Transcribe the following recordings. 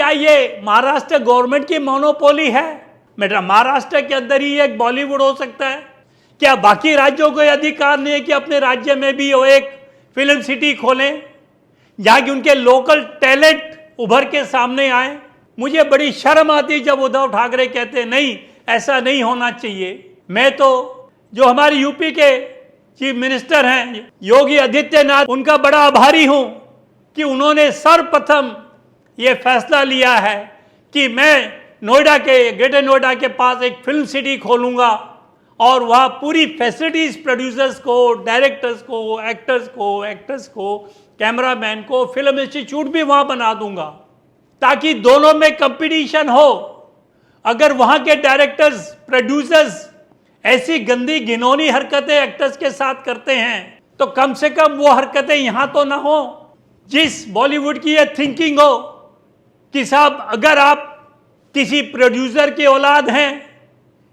क्या ये महाराष्ट्र गवर्नमेंट की मोनोपोली है? बेटा, महाराष्ट्र के अंदर ही एक बॉलीवुड हो सकता है क्या? बाकी राज्यों को अधिकार नहीं है कि अपने राज्य में भी वो एक फिल्म सिटी खोलें जहां कि उनके लोकल टैलेंट उभर के सामने आए? मुझे बड़ी शर्म आती जब उद्धव ठाकरे कहते नहीं, ऐसा नहीं होना चाहिए। मैं तो जो हमारे यूपी के चीफ मिनिस्टर हैं योगी आदित्यनाथ, उनका बड़ा आभारी हूं कि उन्होंने सर्वप्रथम ये फैसला लिया है कि मैं नोएडा के, ग्रेटर नोएडा के पास एक फिल्म सिटी खोलूंगा और वहाँ पूरी फैसिलिटीज प्रोड्यूसर्स को, डायरेक्टर्स को, एक्टर्स को, कैमरामैन को, फिल्म इंस्टीट्यूट भी वहाँ बना दूंगा ताकि दोनों में कंपटीशन हो। अगर वहाँ के डायरेक्टर्स, प्रोड्यूसर्स ऐसी गंदी घिनौनी हरकतें एक्टर्स के साथ करते हैं तो कम से कम वो हरकतें यहाँ तो ना हो। जिस बॉलीवुड की ये थिंकिंग हो कि साहब अगर आप किसी प्रोड्यूसर की औलाद हैं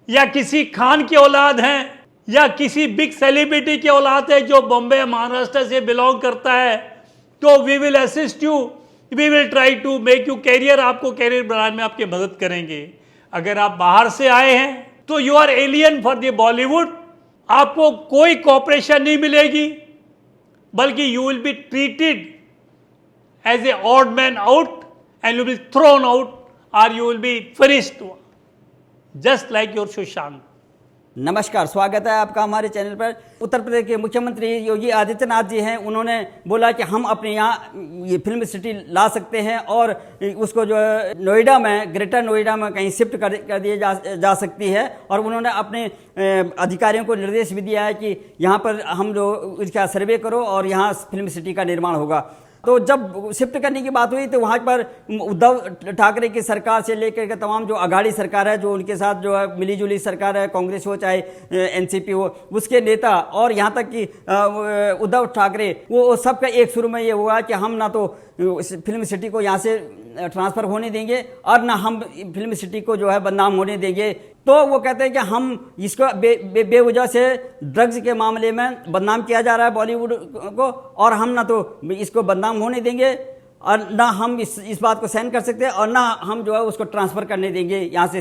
या किसी खान की औलाद हैं या किसी बिग सेलिब्रिटी की औलाद है जो बॉम्बे महाराष्ट्र से बिलोंग करता है, तो we will assist you, we will try to make you career, आपको कैरियर बनाने में आपकी मदद करेंगे। अगर आप बाहर से आए हैं तो you are alien for the Bollywood, आपको कोई कॉपरेशन नहीं मिलेगी, बल्कि you will be treated as a odd man out and you will thrown out और you will be finished just like your Sushant. नमस्कार, स्वागत है आपका हमारे चैनल पर। उत्तर प्रदेश के मुख्यमंत्री योगी आदित्यनाथ जी हैं, उन्होंने बोला कि हम अपने यहाँ ये फिल्म सिटी ला सकते हैं और उसको जो है नोएडा में, ग्रेटर नोएडा में कहीं शिफ्ट कर दिए जा सकती है। और उन्होंने अपने अधिकारियों को निर्देश भी दिया है कि यहाँ पर हम जो इसका सर्वे करो और यहाँ फिल्म सिटी का निर्माण होगा। तो जब शिफ्ट करने की बात हुई तो वहाँ पर उद्धव ठाकरे की सरकार से लेकर के तमाम जो अघाड़ी सरकार है, जो उनके साथ जो है मिलीजुली सरकार है, कांग्रेस हो चाहे एनसीपी हो, उसके नेता और यहाँ तक कि उद्धव ठाकरे, वो सबका एक शुरू में ये हुआ कि हम ना तो फिल्म सिटी को यहाँ से ट्रांसफ़र होने देंगे और ना हम फिल्म सिटी को जो है बदनाम होने देंगे। तो वो कहते हैं कि हम इसको बेवजह से ड्रग्स के मामले में बदनाम किया जा रहा है बॉलीवुड को, और हम ना तो इसको बदनाम होने देंगे और ना हम इस बात को सहन कर सकते हैं और ना हम जो है उसको ट्रांसफ़र करने देंगे यहाँ से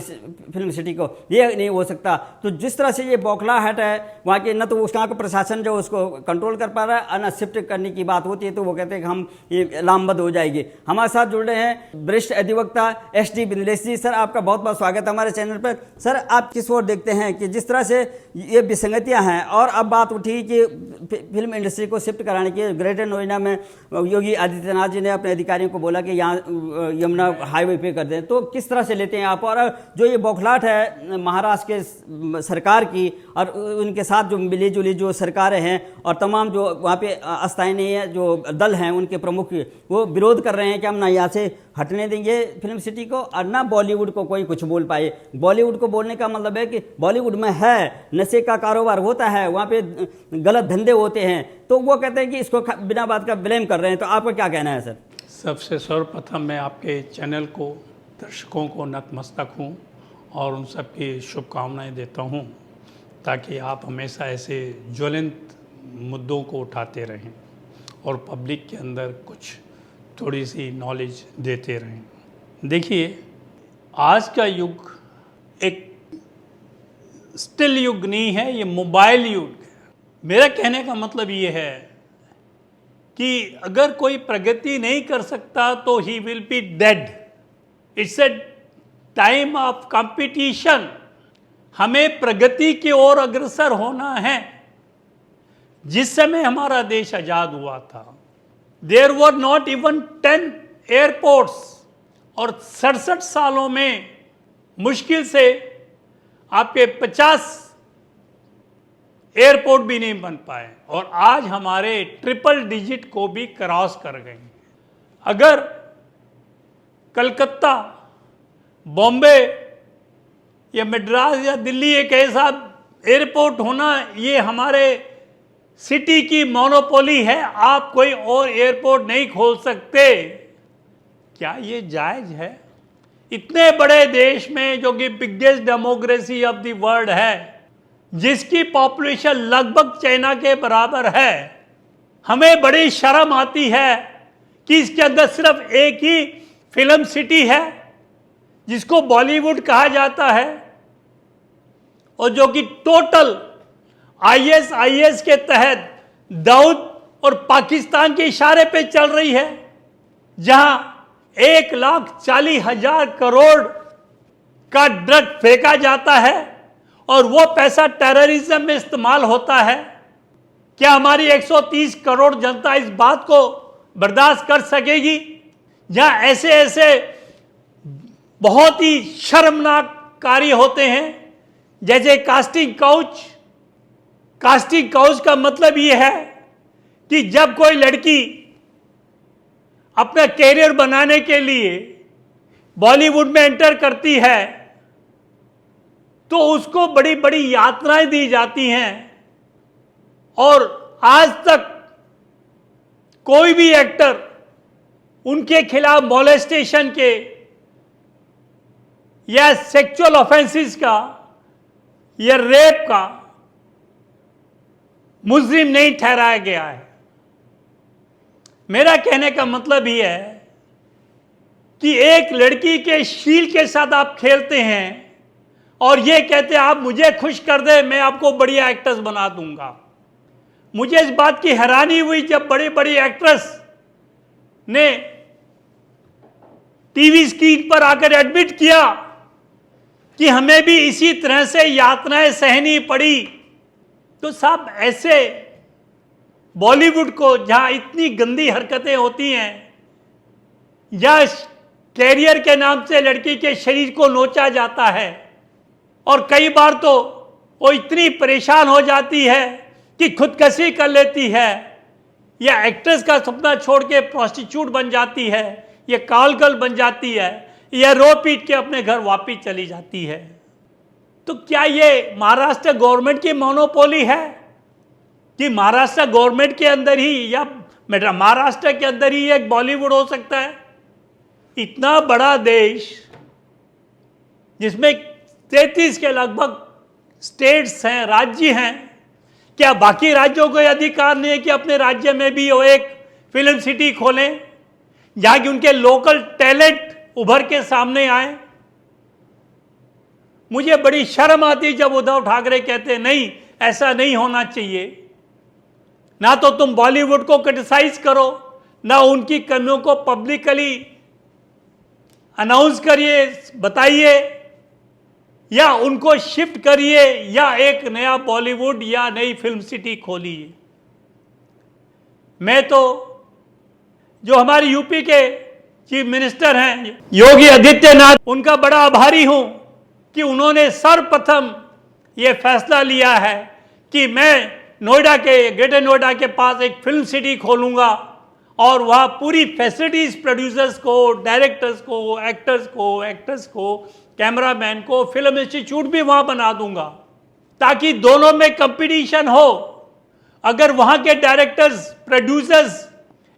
फिल्म सिटी को। ये नहीं हो सकता। तो जिस तरह से ये बौखलाहट है वहाँ के, न तो उसका प्रशासन जो उसको कंट्रोल कर पा रहा है और न शिफ्ट करने की बात होती है तो वो कहते हैं कि हम ये लामबंद हो जाएंगे। हमारे साथ जुड़ रहे हैं वरिष्ठ अधिवक्ता एस.डी. बिंदलेश जी। सर, आपका बहुत बहुत स्वागत है हमारे चैनल पर। सर, आप किस ओर देखते हैं कि जिस तरह से ये विसंगतियाँ हैं और अब बात उठी कि फिल्म इंडस्ट्री को शिफ्ट कराने की, ग्रेटर नोएडा में योगी आदित्यनाथ जी ने अपने अधिकारियों को बोला कि यहाँ यमुना हाईवे पे कर दें, तो किस तरह से लेते हैं आप? और जो ये बौखलाहट है महाराष्ट्र के सरकार की और उनके साथ जो मिली जुली जो सरकारें हैं और तमाम जो वहाँ पे स्थानीय जो दल हैं उनके प्रमुख, वो विरोध कर रहे हैं कि हम ना यहाँ से हटने देंगे फिल्म सिटी को और ना बॉलीवुड को कोई कुछ बोल पाए। बॉलीवुड को बोलने का मतलब है कि बॉलीवुड में है नशे का कारोबार होता है, वहाँ पे गलत धंधे होते हैं, तो वो कहते हैं कि इसको बिना बात का ब्लेम कर रहे हैं। तो आपका क्या कहना है सर? सबसे सर्वप्रथम मैं आपके चैनल को, दर्शकों को नतमस्तक हूँ और उन सब की शुभकामनाएं देता हूँ ताकि आप हमेशा ऐसे ज्वलंत मुद्दों को उठाते रहें और पब्लिक के अंदर कुछ थोड़ी सी नॉलेज देते रहें। देखिए, आज का युग एक स्टिल युग नहीं है, ये मोबाइल युग है। मेरा कहने का मतलब ये है कि अगर कोई प्रगति नहीं कर सकता तो he will be dead. It's a time of competition. हमें प्रगति की ओर अग्रसर होना है। जिस समय हमारा देश आजाद हुआ था, there were not even 10 airports और 67 सालों में मुश्किल से आपके 50 एयरपोर्ट भी नहीं बन पाए और आज हमारे ट्रिपल डिजिट को भी क्रॉस कर गए। अगर कलकत्ता, बॉम्बे या मद्रास या दिल्ली एक ऐसा एयरपोर्ट होना, ये हमारे सिटी की मोनोपोली है, आप कोई और एयरपोर्ट नहीं खोल सकते। क्या ये जायज है? इतने बड़े देश में जो कि biggest democracy of the world है, जिसकी पॉपुलेशन लगभग चाइना के बराबर है, हमें बड़ी शर्म आती है कि इसके अंदर सिर्फ एक ही फिल्म सिटी है, जिसको बॉलीवुड कहा जाता है, और जो कि टोटल आईएसआईएस के तहत दाऊद और पाकिस्तान के इशारे पे चल रही है, जहां 1,40,000 करोड़ का ड्रग फेंका जाता है और वो पैसा टेररिज्म में इस्तेमाल होता है। क्या हमारी 130 करोड़ जनता इस बात को बर्दाश्त कर सकेगी, जहां ऐसे ऐसे बहुत ही शर्मनाक कार्य होते हैं, जैसे कास्टिंग काउच। कास्टिंग काउच का मतलब यह है कि जब कोई लड़की अपना कैरियर बनाने के लिए बॉलीवुड में एंटर करती है, तो उसको बड़ी बड़ी यातनाएं दी जाती हैं, और आज तक कोई भी एक्टर उनके खिलाफ मॉलेस्टेशन के या सेक्सुअल ऑफेंसेस का या रेप का मुजरिम नहीं ठहराया गया है। मेरा कहने का मतलब यह है कि एक लड़की के शील के साथ आप खेलते हैं और ये कहते हैं आप मुझे खुश कर दे, मैं आपको बढ़िया एक्ट्रेस बना दूंगा। मुझे इस बात की हैरानी हुई जब बड़ी बड़ी एक्ट्रेस ने टीवी स्क्रीन पर आकर एडमिट किया कि हमें भी इसी तरह से यातनाएं सहनी पड़ी। तो साहब, ऐसे बॉलीवुड को जहां इतनी गंदी हरकतें होती हैं, या कैरियर के नाम से लड़की के शरीर को नोचा जाता है, और कई बार तो वो इतनी परेशान हो जाती है कि खुदकशी कर लेती है, या एक्ट्रेस का सपना छोड़ के प्रोस्टिट्यूट बन जाती है, या कॉल गर्ल बन जाती है, या रो पीट के अपने घर वापिस चली जाती है। तो क्या ये महाराष्ट्र गवर्नमेंट की मोनोपोली है कि महाराष्ट्र गवर्नमेंट के अंदर ही या महाराष्ट्र के अंदर ही एक बॉलीवुड हो सकता है? इतना बड़ा देश जिसमें 33 के लगभग स्टेट्स हैं, राज्य हैं, क्या बाकी राज्यों को अधिकार नहीं है कि अपने राज्य में भी वो एक फिल्म सिटी खोलें जहां कि उनके लोकल टैलेंट उभर के सामने आए? मुझे बड़ी शर्म आती जब उद्धव ठाकरे कहते नहीं, ऐसा नहीं होना चाहिए। ना तो तुम बॉलीवुड को क्रिटिसाइज करो, ना उनकी कमियों को पब्लिकली अनाउंस करिए, बताइए, या उनको शिफ्ट करिए, या एक नया बॉलीवुड या नई फिल्म सिटी खोलिए। मैं तो जो हमारे यूपी के चीफ मिनिस्टर हैं योगी आदित्यनाथ, उनका बड़ा आभारी हूं कि उन्होंने सर्वप्रथम ये फैसला लिया है कि मैं नोएडा के, ग्रेटर नोएडा के पास एक फिल्म सिटी खोलूंगा, और वहाँ पूरी फैसिलिटीज प्रोड्यूसर्स को, डायरेक्टर्स को, एक्टर्स को, कैमरामैन को, फिल्म इंस्टीट्यूट भी वहाँ बना दूंगा, ताकि दोनों में कंपटीशन हो। अगर वहाँ के डायरेक्टर्स, प्रोड्यूसर्स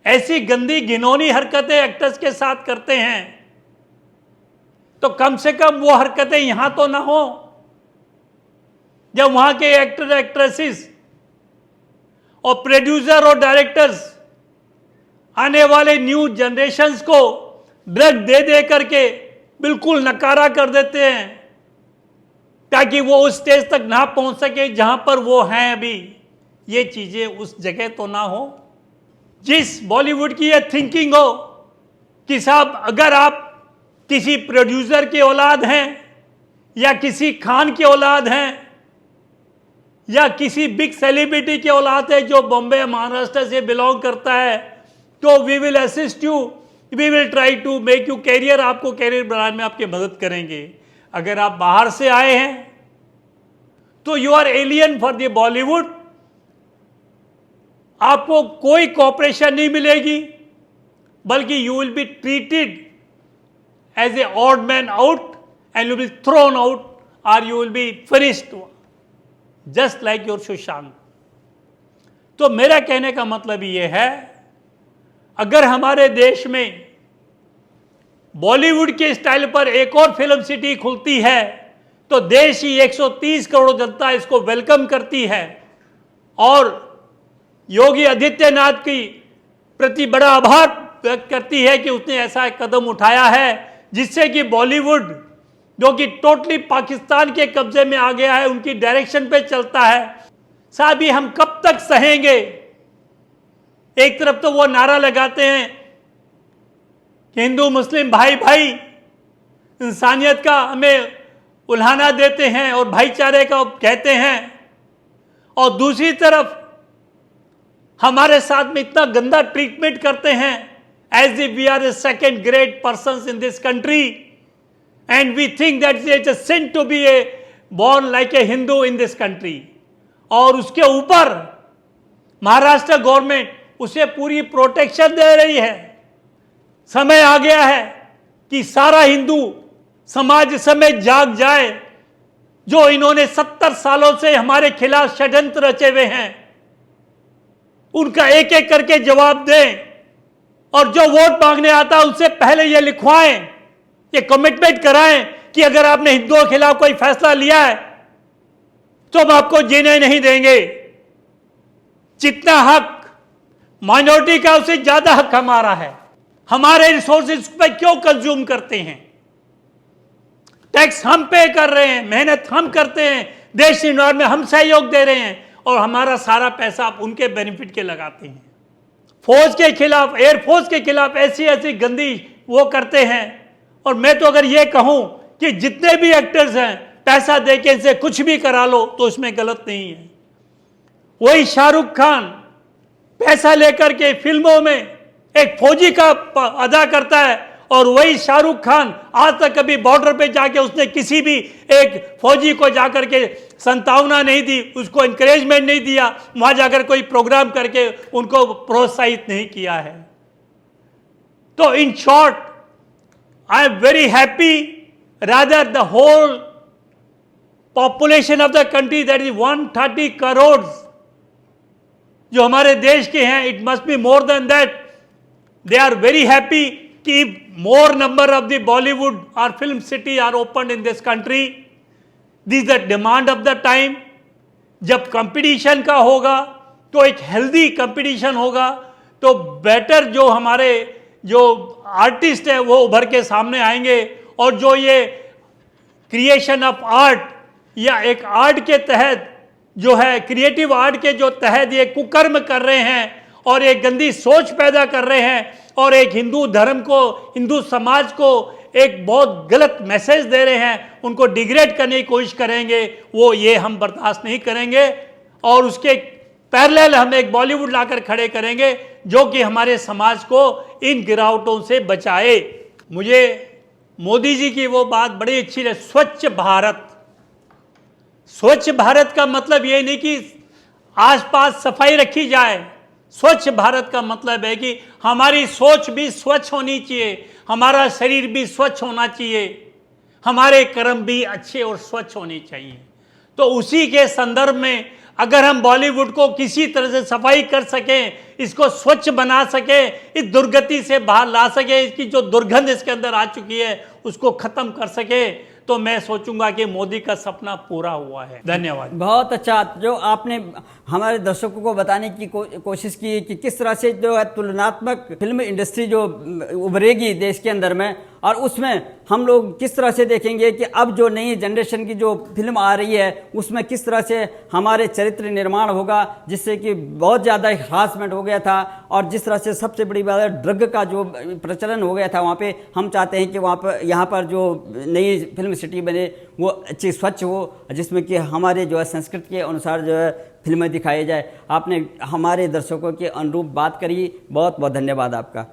ऐसी गंदी घिनौनी हरकतें एक्टर्स के साथ करते हैं, तो कम से कम वो हरकतें यहाँ तो ना हो। जब वहाँ के एक्टर, एक्ट्रेसेस और प्रोड्यूसर और डायरेक्टर्स आने वाले न्यू जनरेशन्स को ड्रग दे दे करके बिल्कुल नकारा कर देते हैं, ताकि वो उस स्टेज तक ना पहुंच सके जहां पर वो हैं अभी, ये चीजें उस जगह तो ना हो। जिस बॉलीवुड की ये थिंकिंग हो कि साहब अगर आप किसी प्रोड्यूसर के औलाद हैं, या किसी खान के औलाद हैं, या किसी बिग सेलिब्रिटी के औलाद है जो बॉम्बे, महाराष्ट्र से बिलोंग करता है, तो we will assist you, we will try to make you career, आपको कैरियर बनाने में आपकी मदद करेंगे। अगर आप बाहर से आए हैं तो you are alien for the Bollywood, आपको कोई कॉपरेशन नहीं मिलेगी, बल्कि you will be treated as a odd man out, and you will thrown out, और you will be finished just like your Sushant. तो मेरा कहने का मतलब यह है, अगर हमारे देश में बॉलीवुड के स्टाइल पर एक और फिल्म सिटी खुलती है, तो देश ही 130 करोड़ जनता इसको वेलकम करती है। और योगी आदित्यनाथ की प्रति बड़ा आभार व्यक्त करती है कि उसने ऐसा कदम उठाया है जिससे कि बॉलीवुड, जो कि टोटली पाकिस्तान के कब्जे में आ गया है, उनकी डायरेक्शन पे चलता है। साहब ये हम कब तक सहेंगे? एक तरफ तो वो नारा लगाते हैं कि हिंदू मुस्लिम भाई भाई, इंसानियत का हमें उल्हाना देते हैं और भाईचारे का कहते हैं, और दूसरी तरफ हमारे साथ में इतना गंदा ट्रीटमेंट करते हैं, as if we are a second grade persons in this country and we think that it's a sin to be a born like a Hindu in this country। और उसके ऊपर महाराष्ट्र गवर्नमेंट उसे पूरी प्रोटेक्शन दे रही है। समय आ गया है कि सारा हिंदू समाज समेत जाग जाए, जो इन्होंने 70 सालों से हमारे खिलाफ षड्यंत्र रचे हुए हैं, उनका एक एक करके जवाब दें, और जो वोट मांगने आता है उनसे पहले ये लिखवाएं, ये कमिटमेंट कराएं कि अगर आपने हिंदुओं के खिलाफ कोई फैसला लिया है तो हम आपको जीने नहीं देंगे। जितना हक माइनॉरिटी का उससे ज्यादा हक हमारा है। हमारे रिसोर्सेज पे क्यों कंज्यूम करते हैं? टैक्स हम पे कर रहे हैं, मेहनत हम करते हैं, देश निर्माण में हम सहयोग दे रहे हैं, और हमारा सारा पैसा आप उनके बेनिफिट के लगाते हैं। फौज के खिलाफ, एयरफोर्स के खिलाफ ऐसी ऐसी गंदी वो करते हैं। और मैं तो अगर ये कहूं कि जितने भी एक्टर्स हैं पैसा देके इनसे कुछ भी करा लो तो इसमें गलत नहीं है। वही शाहरुख खान पैसा लेकर के फिल्मों में एक फौजी का अदा करता है, और वही शाहरुख खान आज तक कभी बॉर्डर पे जाके उसने किसी भी एक फौजी को जाकर के संतावना नहीं दी, उसको इंकरेजमेंट नहीं दिया, वहां जाकर कोई प्रोग्राम करके उनको प्रोत्साहित नहीं किया है। तो in short, I am very happy, rather the whole population of the country, that is 130 crore जो हमारे देश के हैं, it must be more than that, they are very happy कि more number of the Bollywood or film city are opened in this country। This is the demand of the time। जब competition का होगा तो एक healthy competition होगा, तो better जो हमारे जो आर्टिस्ट है वो उभर के सामने आएंगे, और जो ये क्रिएशन ऑफ आर्ट या एक आर्ट के तहत जो है, क्रिएटिव आर्ट के जो तहत ये कुकर्म कर रहे हैं और एक गंदी सोच पैदा कर रहे हैं, और एक हिंदू धर्म को, हिंदू समाज को एक बहुत गलत मैसेज दे रहे हैं, उनको डिग्रेड करने की कोशिश करेंगे, वो ये हम बर्दाश्त नहीं करेंगे। और उसके पैरेलल हम एक बॉलीवुड लाकर खड़े करेंगे जो कि हमारे समाज को इन गिरावटों से बचाए। मुझे मोदी जी की वो बात बड़ी अच्छी लगी, स्वच्छ भारत। स्वच्छ भारत का मतलब ये नहीं कि आसपास सफाई रखी जाए। स्वच्छ भारत का मतलब है कि हमारी सोच भी स्वच्छ होनी चाहिए, हमारा शरीर भी स्वच्छ होना चाहिए, हमारे कर्म भी अच्छे और स्वच्छ होने चाहिए। तो उसी के संदर्भ में अगर हम बॉलीवुड को किसी तरह से सफाई कर सकें, इसको स्वच्छ बना सकें, इस दुर्गति से बाहर ला सके, इसकी जो दुर्गंध इसके अंदर आ चुकी है उसको खत्म कर सके, तो मैं सोचूंगा कि मोदी का सपना पूरा हुआ है। धन्यवाद। बहुत अच्छा जो आपने हमारे दर्शकों को बताने की कोशिश की कि किस तरह से जो है तुलनात्मक फिल्म इंडस्ट्री जो उभरेगी देश के अंदर में, और उसमें हम लोग किस तरह से देखेंगे कि अब जो नई जनरेशन की जो फिल्म आ रही है उसमें किस तरह से हमारे चरित्र निर्माण होगा, जिससे कि बहुत ज़्यादा हरासमेंट हो गया था, और जिस तरह से सबसे बड़ी बात है ड्रग का जो प्रचलन हो गया था वहाँ पे, हम चाहते हैं कि वहाँ पर यहाँ पर जो नई फिल्म सिटी बने वो अच्छी स्वच्छ हो, जिसमें कि हमारे जो है संस्कृति के अनुसार जो है फिल्में दिखाई जाए। आपने हमारे दर्शकों के अनुरूप बात करी, बहुत बहुत धन्यवाद आपका।